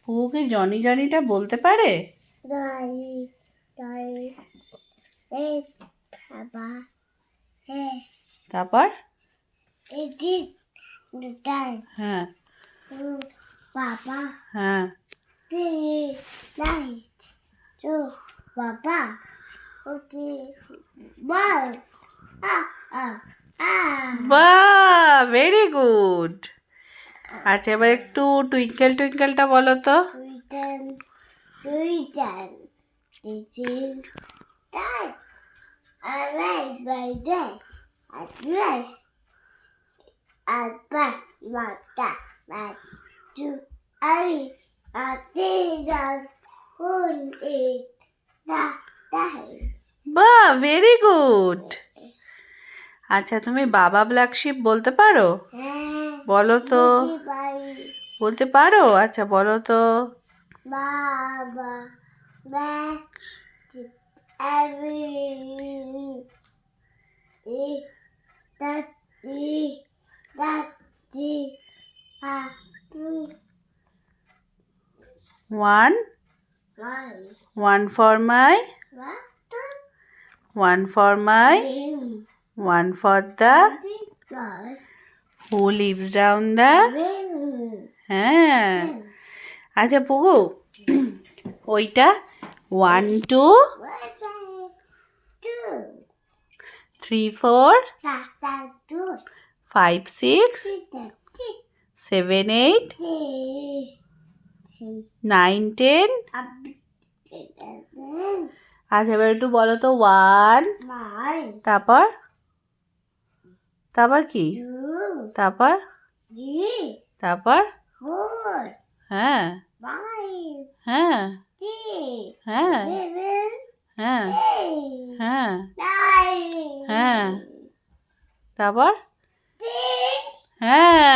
পুকু কি জনি জনিটা বলতে পারে? তারপর হ্যাঁ বাবা হ্যাঁ বাবা ওকে বল বাহ, ভেরি গুড। আচ্ছা, এবার একটু টুইঙ্কেল টুইঙ্কেলটা বলো তো। This is that. I like my day. I like. I like my dad. I do. I think that who is that? বাহ, ভেরি গুড। আচ্ছা, তুমি বাবা ব্ল্যাক শিপ বলতে পারো? বলো তো। বলতে পারো? আচ্ছা, বলো তো। Baba, back to every that One for my, one for my, one for the who lives down the, হ্যাঁ। আচ্ছা পুকু, ওইটা 1 2 3 4 5 6 7 8 9 10। আচ্ছা, এবার একটু বলো তো 1, তারপর তারপর কি? তারপর তারপর হ্যাঁ হ্যাঁ হ্যাঁ হ্যাঁ হ্যাঁ হ্যাঁ, তারপর হ্যাঁ।